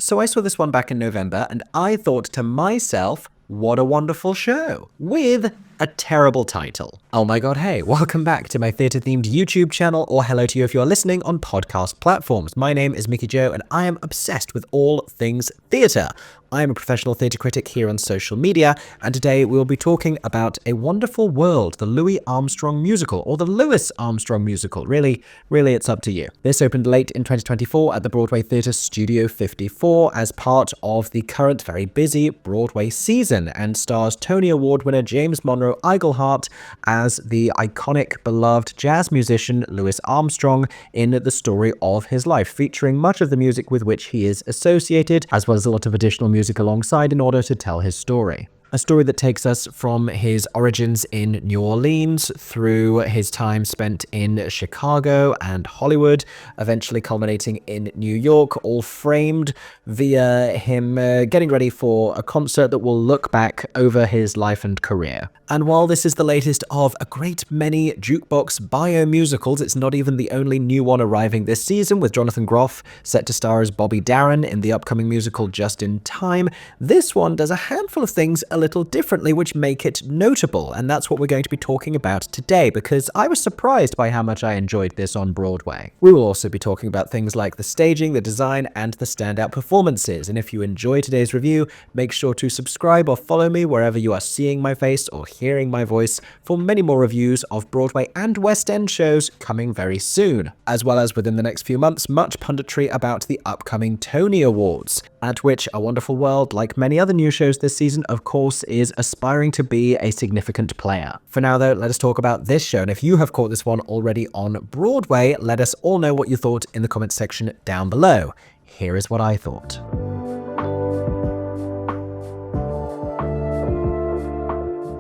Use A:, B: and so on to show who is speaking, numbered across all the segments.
A: So I saw this one back in November, and I thought to myself, what a wonderful show, with a terrible title. Oh my god, hey, welcome back to my theatre-themed YouTube channel, or hello to you if you're listening on podcast platforms. My name is Mickey Joe, and I am obsessed with all things theatre. I am a professional theatre critic here on social media, and today we'll be talking about A Wonderful World, the Louis Armstrong musical, or the Louis Armstrong musical. Really, it's up to you. This opened late in 2024 at the Broadway Theatre Studio 54 as part of the current very busy Broadway season, and stars Tony Award winner James Monroe Iglehart as the iconic, beloved jazz musician Louis Armstrong in the story of his life, featuring much of the music with which he is associated, as well as a lot of additional music alongside in order to tell his story. A story that takes us from his origins in New Orleans through his time spent in Chicago and Hollywood, eventually culminating in New York, all framed via him getting ready for a concert that will look back over his life and career. And while this is the latest of a great many jukebox bio-musicals, it's not even the only new one arriving this season, with Jonathan Groff set to star as Bobby Darin in the upcoming musical Just in Time. This one does a handful of things a little differently which make it notable, and that's what we're going to be talking about today, because I was surprised by how much I enjoyed this on Broadway. We will also be talking about things like the staging, the design, and the standout performances, and if you enjoy today's review, make sure to subscribe or follow me wherever you are seeing my face or hearing my voice for many more reviews of Broadway and West End shows coming very soon, as well as within the next few months, much punditry about the upcoming Tony Awards, at which A Wonderful World, like many other new shows this season, of course, is aspiring to be a significant player. For now, though, let us talk about this show, and if you have caught this one already on Broadway, let us all know what you thought in the comments section down below. Here is what I thought.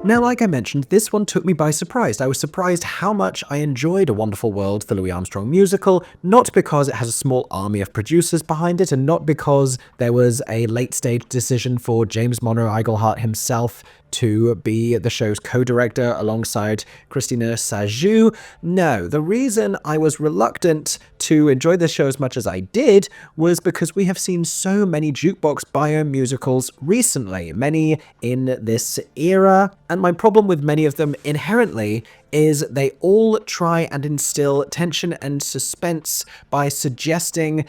A: Now, like I mentioned, this one took me by surprise. I was surprised how much I enjoyed A Wonderful World, the Louis Armstrong musical, not because it has a small army of producers behind it, and not because there was a late-stage decision for James Monroe Iglehart himself to be the show's co-director alongside Christina Sajou. No, the reason I was reluctant to enjoy this show as much as I did was because we have seen so many jukebox bio-musicals recently, many in this era, and my problem with many of them inherently is they all try and instill tension and suspense by suggesting,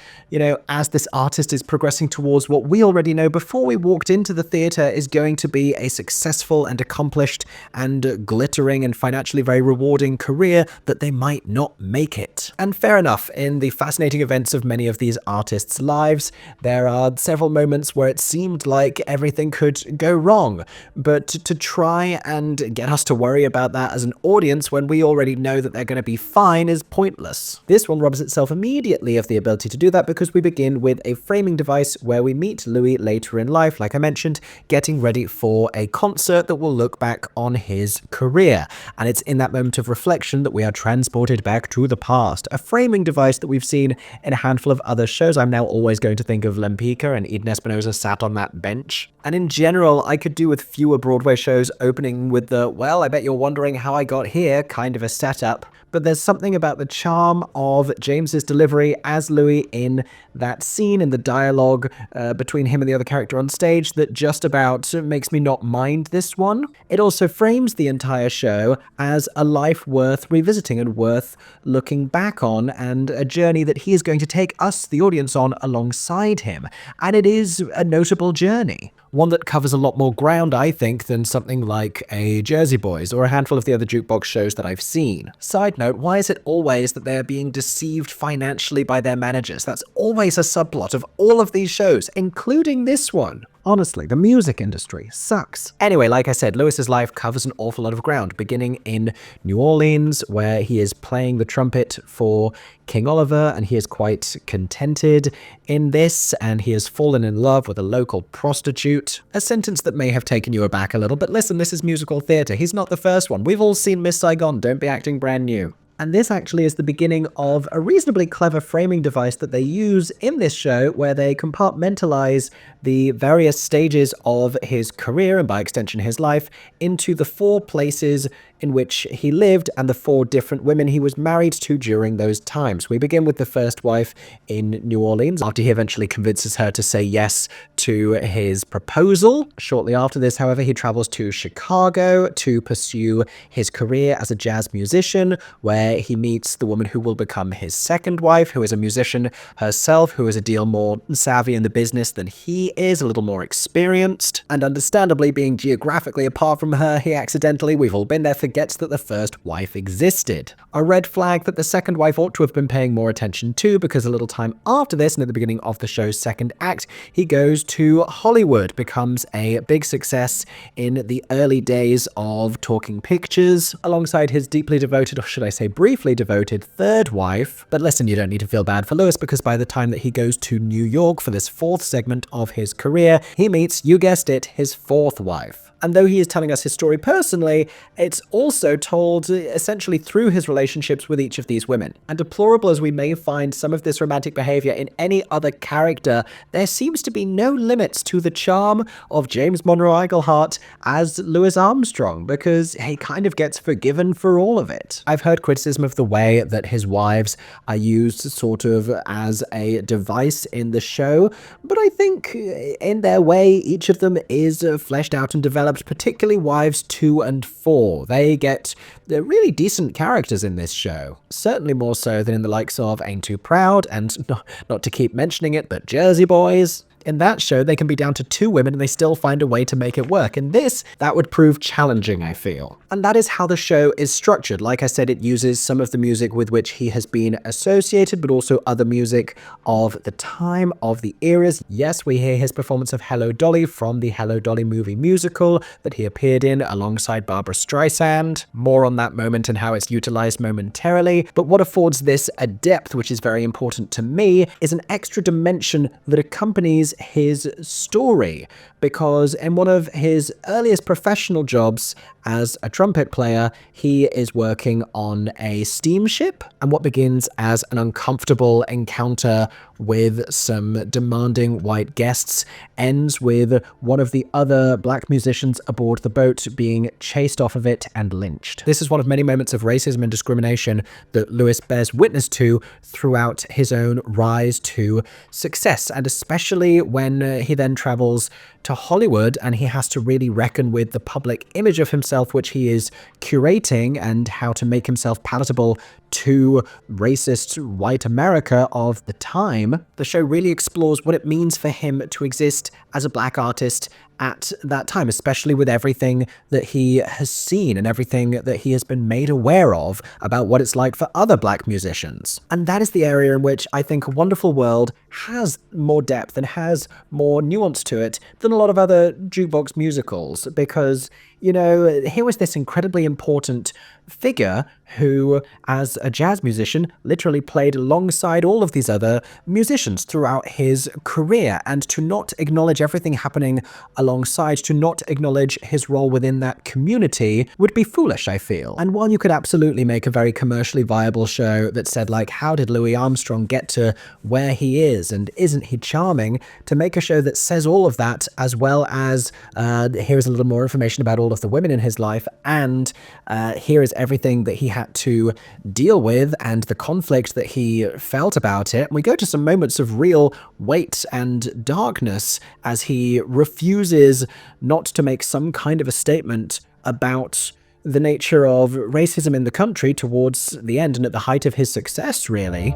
A: as this artist is progressing towards what we already know before we walked into the theatre is going to be a successful and accomplished and glittering and financially very rewarding career, that they might not make it. And fair enough, in the fascinating events of many of these artists' lives, there are several moments where it seemed like everything could go wrong, but to try and get us to worry about that as an audience when we already know that they're going to be fine is pointless. This one robs itself immediately of the ability to do that because we begin with a framing device where we meet Louis later in life, like I mentioned, getting ready for a concert that will look back on his career. And it's in that moment of reflection that we are transported back to the past, a framing device that we've seen in a handful of other shows. I'm now always going to think of Lempicka and Eden Espinosa sat on that bench. And in general, I could do with fewer Broadway shows opening with the, well, I bet you're wondering how I got here kind of a setup, but there's something about the charm of James's delivery as Louis in that scene, in the dialogue between him and the other character on stage, that just about makes me not mind this one. It also frames the entire show as a life worth revisiting and worth looking back on, and a journey that he is going to take us, the audience, on alongside him. And it is a notable journey. One that covers a lot more ground, I think, than something like a Jersey Boys or a handful of the other jukebox shows that I've seen. Side note, why is it always that they're being deceived financially by their managers? That's always a subplot of all of these shows, including this one. Honestly, the music industry sucks. Anyway, like I said, Louis's life covers an awful lot of ground, beginning in New Orleans, where he is playing the trumpet for King Oliver, and he is quite contented in this, and he has fallen in love with a local prostitute. A sentence that may have taken you aback a little, but listen, this is musical theatre. He's not the first one. We've all seen Miss Saigon. Don't be acting brand new. And this actually is the beginning of a reasonably clever framing device that they use in this show, where they compartmentalize the various stages of his career, and by extension his life, into the 4 places in which he lived and the 4 different women he was married to during those times. We begin with the first wife in New Orleans, after he eventually convinces her to say yes to his proposal. Shortly after this, however, he travels to Chicago to pursue his career as a jazz musician, where he meets the woman who will become his second wife, who is a musician herself, who is a deal more savvy in the business than he is, a little more experienced, and understandably, being geographically apart from her, he accidentally, we've all been there, forgets that the first wife existed. A red flag that the second wife ought to have been paying more attention to, because a little time after this, and at the beginning of the show's second act, he goes to Hollywood, becomes a big success in the early days of talking pictures, alongside his deeply devoted, or should I say briefly devoted, third wife. But listen, you don't need to feel bad for Louis, because by the time that he goes to New York for this 4th segment of his career, he meets, you guessed it, his 4th wife. And though he is telling us his story personally, it's also told essentially through his relationships with each of these women. And deplorable as we may find some of this romantic behavior in any other character, there seems to be no limits to the charm of James Monroe Iglehart as Louis Armstrong, because he kind of gets forgiven for all of it. I've heard criticism of the way that his wives are used sort of as a device in the show, but I think in their way, each of them is fleshed out and developed, particularly wives 2 and 4. They get really decent characters in this show. Certainly more so than in the likes of Ain't Too Proud, and not to keep mentioning it, but Jersey Boys. In that show, they can be down to 2 women and they still find a way to make it work. In this, that would prove challenging, I feel. And that is how the show is structured. Like I said, it uses some of the music with which he has been associated, but also other music of the time, of the eras. Yes, we hear his performance of Hello Dolly from the Hello Dolly movie musical that he appeared in alongside Barbra Streisand. More on that moment and how it's utilized momentarily. But what affords this a depth, which is very important to me, is an extra dimension that accompanies his story, because in one of his earliest professional jobs as a trumpet player, he is working on a steamship, and what begins as an uncomfortable encounter with some demanding white guests ends with one of the other black musicians aboard the boat being chased off of it and lynched. This is one of many moments of racism and discrimination that Louis bears witness to throughout his own rise to success, and especially when he then travels to Hollywood and he has to really reckon with the public image of himself which he is curating, and how to make himself palatable to racist white America of the time. The show really explores what it means for him to exist as a black artist at that time, especially with everything that he has seen and everything that he has been made aware of about what it's like for other black musicians. And that is the area in which I think A Wonderful World has more depth and has more nuance to it than a lot of other jukebox musicals, because, you know, here was this incredibly important figure who, as a jazz musician, literally played alongside all of these other musicians throughout his career, and to not acknowledge everything happening alongside, to not acknowledge his role within that community, would be foolish, I feel. And while you could absolutely make a very commercially viable show that said, like, how did Louis Armstrong get to where he is, and isn't he charming, to make a show that says all of that, as well as here's a little more information about all of the women in his life, and here is everything that he had to deal with and the conflict that he felt about it. We go to some moments of real weight and darkness as he refuses not to make some kind of a statement about the nature of racism in the country towards the end and at the height of his success, really.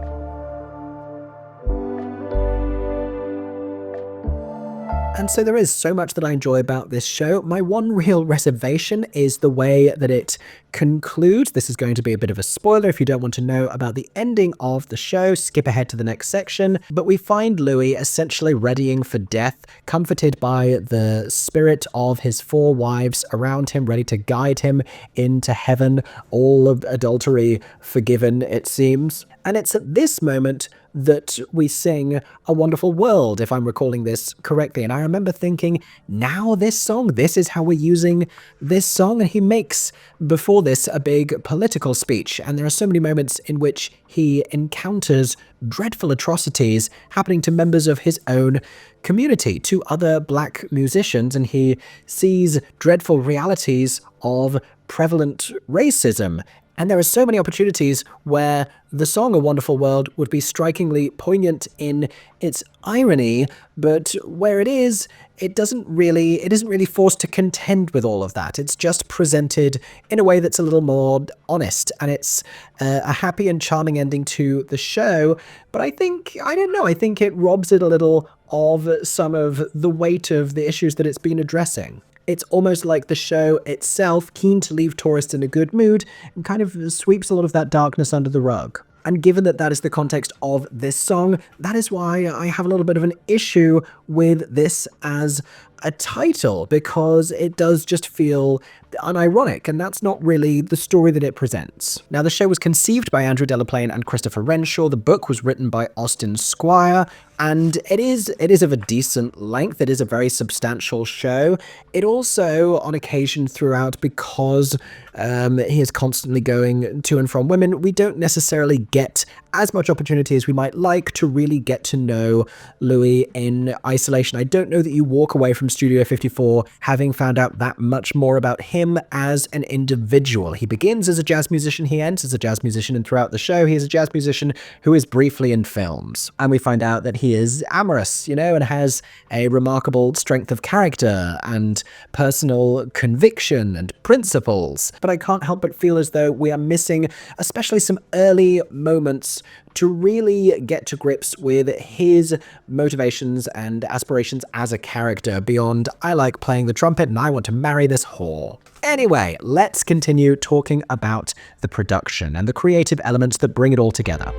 A: And so there is so much that I enjoy about this show. My one real reservation is the way that it concludes. This is going to be a bit of a spoiler. If you don't want to know about the ending of the show, skip ahead to the next section. But we find Louis essentially readying for death, comforted by the spirit of his 4 wives around him, ready to guide him into heaven, all of adultery forgiven, it seems. And it's at this moment that we sing A Wonderful World, if I'm recalling this correctly. And I remember thinking, now this is how we're using this song. And he makes, before this, a big political speech. And there are so many moments in which he encounters dreadful atrocities happening to members of his own community, to other black musicians, and he sees dreadful realities of prevalent racism. And there are so many opportunities where the song A Wonderful World would be strikingly poignant in its irony, but where it isn't really forced to contend with all of that. It's just presented in a way that's a little more honest, and it's a happy and charming ending to the show. But I think it robs it a little of some of the weight of the issues that it's been addressing. It's almost like the show itself, keen to leave tourists in a good mood, and kind of sweeps a lot of that darkness under the rug. And given that that is the context of this song, that is why I have a little bit of an issue with this as a title, because it does just feel unironic, and that's not really the story that it presents. Now, the show was conceived by Andrew Delaplane and Christopher Renshaw. The book was written by Austin Squire, and it is of a decent length. It is a very substantial show. It also, on occasion throughout, because he is constantly going to and from women, we don't necessarily get as much opportunity as we might like to really get to know Louis in isolation. I don't know that you walk away from Studio 54 having found out that much more about him as an individual. He begins as a jazz musician, he ends as a jazz musician, and throughout the show he is a jazz musician who is briefly in films. And we find out that he is amorous, and has a remarkable strength of character and personal conviction and principles. But I can't help but feel as though we are missing especially some early moments to really get to grips with his motivations and aspirations as a character beyond, I like playing the trumpet and I want to marry this whore. Anyway, let's continue talking about the production and the creative elements that bring it all together.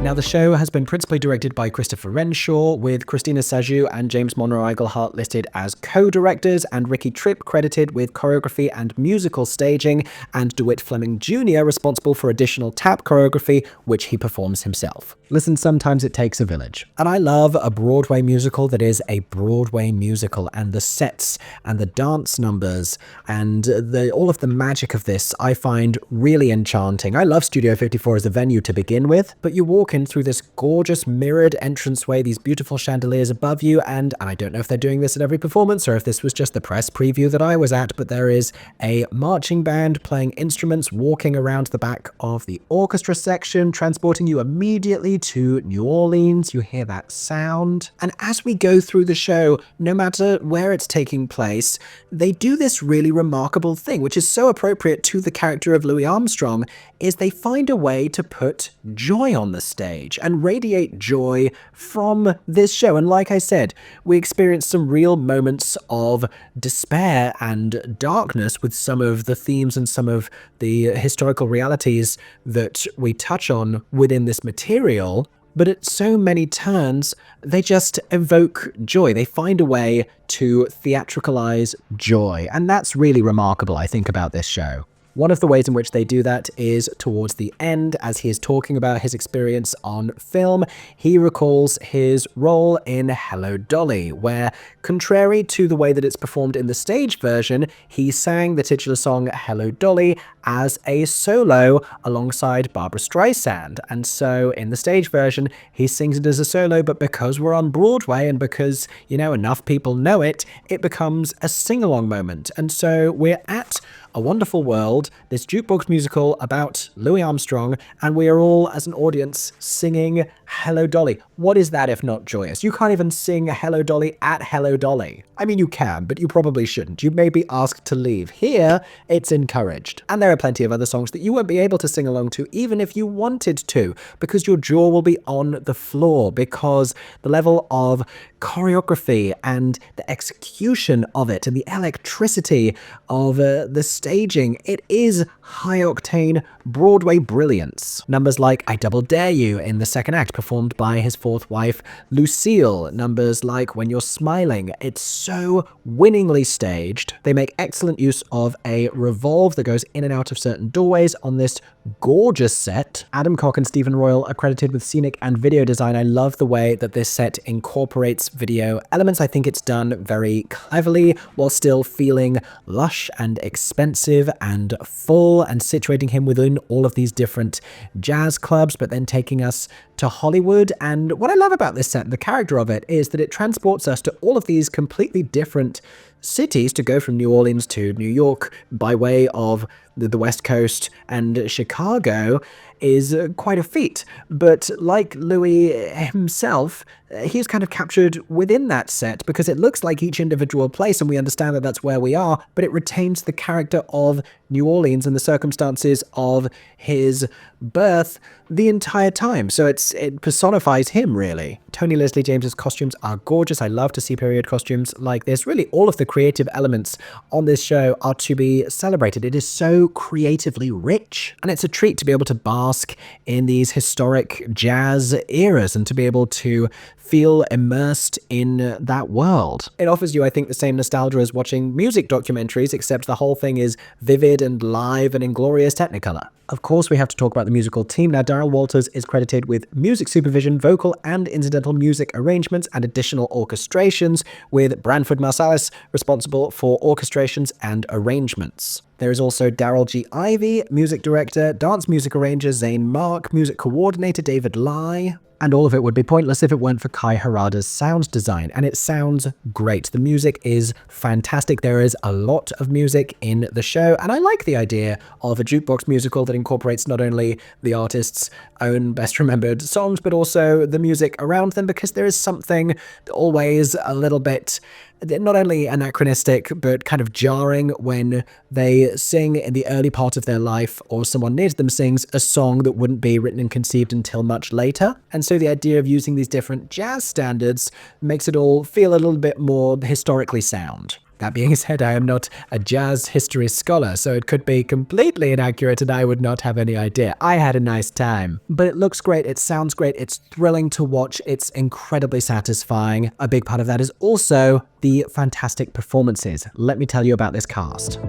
A: Now, the show has been principally directed by Christopher Renshaw, with Christina Sajou and James Monroe Iglehart listed as co-directors, and Ricky Tripp credited with choreography and musical staging, and DeWitt Fleming Jr. responsible for additional tap choreography, which he performs himself. Listen, sometimes it takes a village. And I love a Broadway musical that is a Broadway musical, and the sets and the dance numbers and all of the magic of this I find really enchanting. I love Studio 54 as a venue to begin with, but you walk in through this gorgeous mirrored entranceway, these beautiful chandeliers above you, and I don't know if they're doing this at every performance or if this was just the press preview that I was at, but there is a marching band playing instruments walking around the back of the orchestra section, transporting you immediately to New Orleans. You hear that sound. And as we go through the show, no matter where it's taking place, they do this really remarkable thing, which is so appropriate to the character of Louis Armstrong, is they find a way to put joy on the stage and radiate joy from this show. And like I said, we experience some real moments of despair and darkness with some of the themes and some of the historical realities that we touch on within this material. But at so many turns, they just evoke joy. They find a way to theatricalize joy. And that's really remarkable, I think, about this show. One of the ways in which they do that is towards the end, as he is talking about his experience on film. He recalls his role in Hello Dolly, where, contrary to the way that it's performed in the stage version, he sang the titular song Hello Dolly as a solo alongside Barbra Streisand. And so in the stage version, he sings it as a solo, but because we're on Broadway and because, enough people know it, it becomes a sing-along moment. And so we're at A Wonderful World, this jukebox musical about Louis Armstrong, and we are all, as an audience, singing Hello Dolly. What is that if not joyous? You can't even sing Hello Dolly at Hello Dolly. I mean, you can, but you probably shouldn't. You may be asked to leave. Here, it's encouraged. And there are plenty of other songs that you won't be able to sing along to, even if you wanted to, because your jaw will be on the floor, because the level of choreography and the execution of it and the electricity of the staging, it is high-octane Broadway brilliance. Numbers like I Double Dare You in the second act, performed by his fourth wife, Lucille. Numbers like When You're Smiling. It's so winningly staged. They make excellent use of a revolve that goes in and out layout of certain doorways on this gorgeous set. Adam Koch and Stephen Royal are credited with scenic and video design. I love the way that this set incorporates video elements. I think it's done very cleverly while still feeling lush and expensive and full, and situating him within all of these different jazz clubs, but then taking us to Hollywood. And what I love about this set, the character of it, is that it transports us to all of these completely different cities, to go from New Orleans to New York by way of the West Coast and Chicago is quite a feat. But like Louis himself, he's kind of captured within that set because it looks like each individual place, and we understand that that's where we are, but it retains the character of New Orleans and the circumstances of his birth the entire time. So it personifies him, really. Tony Leslie James's costumes are gorgeous. I love to see period costumes like this. Really, all of the creative elements on this show are to be celebrated. It is so creatively rich, and it's a treat to be able to bask in these historic jazz eras and to be able to feel immersed in that world. It offers you, I think, the same nostalgia as watching music documentaries, except the whole thing is vivid and live and in glorious Technicolor. Of course, we have to talk about the musical team. Now, Darrell Walters is credited with music supervision, vocal and incidental music arrangements, and additional orchestrations, with Branford Marsalis responsible for orchestrations and arrangements. There is also Darrell G. Ivey, music director, dance music arranger Zane Mark, music coordinator David Lai, and all of it would be pointless if it weren't for Kai Harada's sound design, and it sounds great. The music is fantastic. There is a lot of music in the show, and I like the idea of a jukebox musical that incorporates not only the artist's own best remembered songs, but also the music around them, because there is something always a little bit not only anachronistic, but kind of jarring when they sing in the early part of their life, or someone near to them sings a song that wouldn't be written and conceived until much later. And so the idea of using these different jazz standards makes it all feel a little bit more historically sound. That being said, I am not a jazz history scholar, so it could be completely inaccurate and I would not have any idea. I had a nice time. But it looks great, it sounds great, it's thrilling to watch, it's incredibly satisfying. A big part of that is also the fantastic performances. Let me tell you about this cast.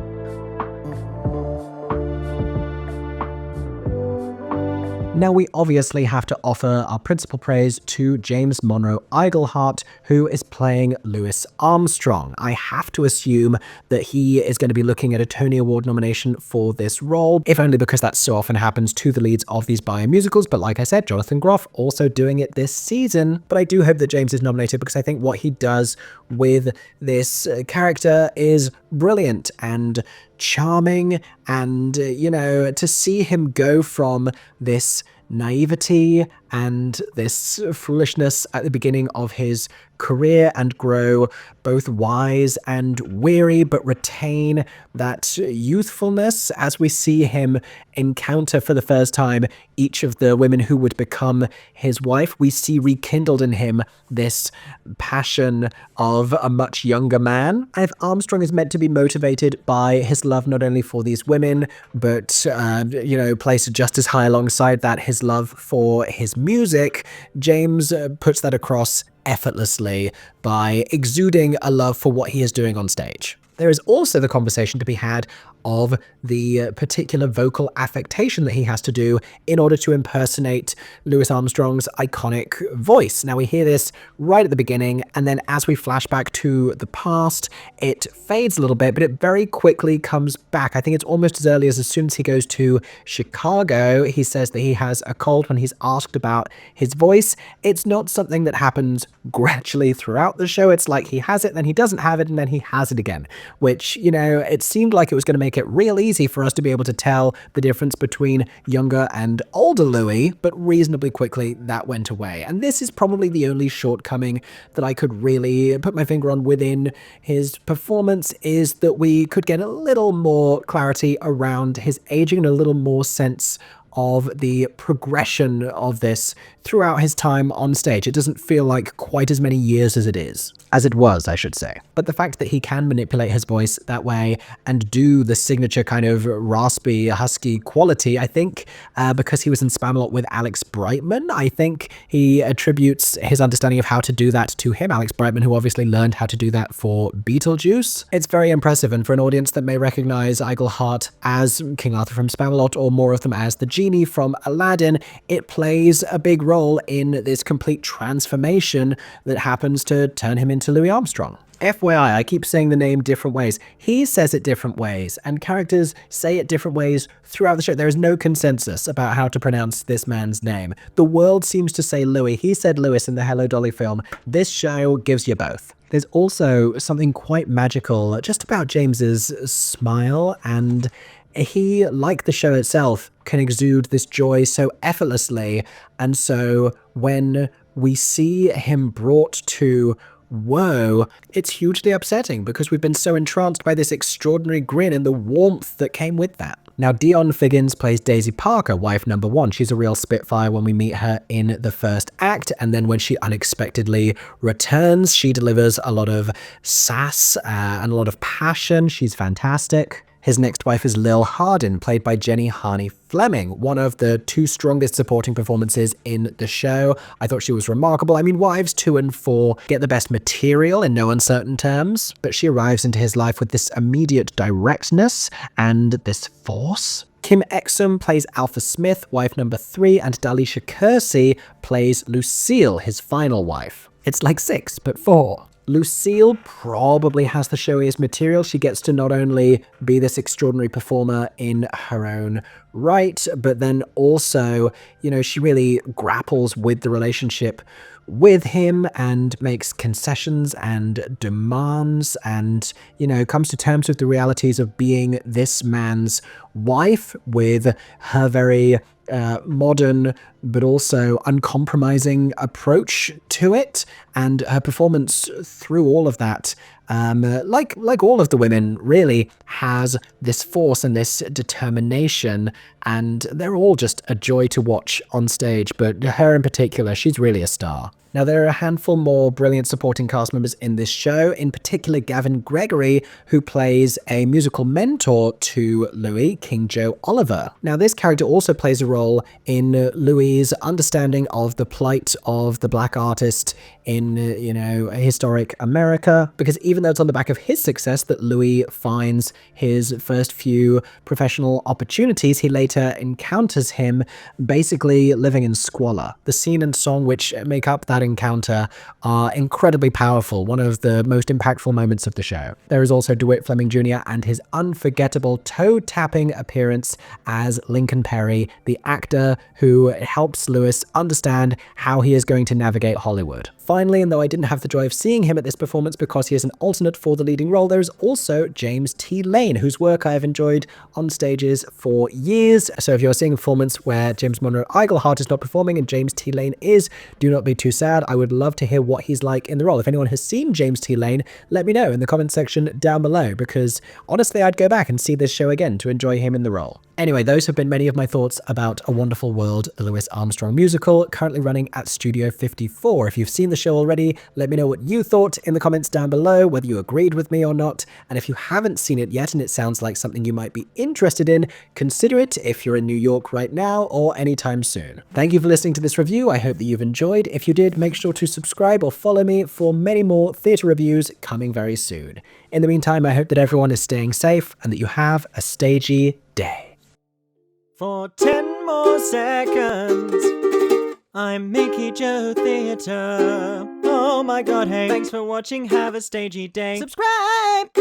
A: Now, we obviously have to offer our principal praise to James Monroe Iglehart, who is playing Louis Armstrong. I have to assume that he is going to be looking at a Tony Award nomination for this role, if only because that so often happens to the leads of these biomusicals. But like I said, Jonathan Groff also doing it this season. But I do hope that James is nominated, because I think what he does with this character is brilliant and charming, and to see him go from this naivety and this foolishness at the beginning of his career and grow both wise and weary, but retain that youthfulness as we see him encounter for the first time each of the women who would become his wife. We see rekindled in him this passion of a much younger man. And if Armstrong is meant to be motivated by his love not only for these women, but placed just as high alongside that his love for his music, James puts that across effortlessly by exuding a love for what he is doing on stage. There is also the conversation to be had of the particular vocal affectation that he has to do in order to impersonate Louis Armstrong's iconic voice. Now, we hear this right at the beginning, and then as we flash back to the past, it fades a little bit, but it very quickly comes back. I think it's almost as early as soon as he goes to Chicago, he says that he has a cold when he's asked about his voice. It's not something that happens gradually throughout the show. It's like he has it, then he doesn't have it, and then he has it again, which, it seemed like it was going to make it real easy for us to be able to tell the difference between younger and older Louis, but reasonably quickly that went away. And this is probably the only shortcoming that I could really put my finger on within his performance, is that we could get a little more clarity around his aging and a little more sense of the progression of this throughout his time on stage. It doesn't feel like quite as many years as it is. as it was, I should say. But the fact that he can manipulate his voice that way and do the signature kind of raspy, husky quality, I think because he was in Spamalot with Alex Brightman, I think he attributes his understanding of how to do that to him. Alex Brightman, who obviously learned how to do that for Beetlejuice. It's very impressive, and for an audience that may recognize Iglehart as King Arthur from Spamalot or more of them as the genie from Aladdin, it plays a big role in this complete transformation that happens to turn him into Louis Armstrong. FYI, I keep saying the name different ways. He says it different ways, and characters say it different ways throughout the show. There is no consensus about how to pronounce this man's name. The world seems to say Louis. He said Louis in the Hello Dolly film. This show gives you both. There's also something quite magical just about James's smile, and he, like the show itself, can exude this joy so effortlessly. And so when we see him brought to woe, it's hugely upsetting because we've been so entranced by this extraordinary grin and the warmth that came with that. Now, Dionne Figgins plays Daisy Parker, wife number one. She's a real spitfire when we meet her in the first act, and then when she unexpectedly returns, she delivers a lot of sass and a lot of passion. She's fantastic. His next wife is Lil Hardin, played by Jenny Harney Fleming, one of the two strongest supporting performances in the show. I thought she was remarkable. I mean, wives 2 and 4 get the best material in no uncertain terms, but she arrives into his life with this immediate directness and this force. Kim Exum plays Alpha Smith, wife number 3, and Darlisha Kersey plays Lucille, his final wife. It's like 6, but 4. Lucille probably has the showiest material. She gets to not only be this extraordinary performer in her own right, but then also, she really grapples with the relationship with him and makes concessions and demands and, comes to terms with the realities of being this man's wife with her very modern but also uncompromising approach to it, and her performance through all of that, like all of the women, really has this force and this determination, and they're all just a joy to watch on stage, but her in particular, she's really a star. Now, there are a handful more brilliant supporting cast members in this show, in particular Gavin Gregory, who plays a musical mentor to Louis, King Joe Oliver. Now, this character also plays a role in Louis's understanding of the plight of the black artist in, historic America, because even though it's on the back of his success that Louis finds his first few professional opportunities, he later encounters him basically living in squalor. The scene and song which make up that encounter are incredibly powerful, one of the most impactful moments of the show. There is also DeWitt Fleming Jr. and his unforgettable toe-tapping appearance as Lincoln Perry, the actor who helps Louis understand how he is going to navigate Hollywood. Finally, and though I didn't have the joy of seeing him at this performance because he is an alternate for the leading role, there is also James T. Lane, whose work I have enjoyed on stages for years. So if you're seeing a performance where James Monroe Iglehart is not performing and James T. Lane is, do not be too sad. I would love to hear what he's like in the role. If anyone has seen James T. Lane, let me know in the comment section down below, because honestly, I'd go back and see this show again to enjoy him in the role. Anyway, those have been many of my thoughts about A Wonderful World, the Louis Armstrong musical, currently running at Studio 54. If you've seen the show already, let me know what you thought in the comments down below, whether you agreed with me or not. And if you haven't seen it yet and it sounds like something you might be interested in, consider it if you're in New York right now or anytime soon. Thank you for listening to this review. I hope that you've enjoyed. If you did, make sure to subscribe or follow me for many more theatre reviews coming very soon. In the meantime, I hope that everyone is staying safe and that you have a stagey day.
B: For 10 more seconds, I'm Mickey Joe Theatre. Oh my god, hey, thanks for watching, have a stagey day. Subscribe!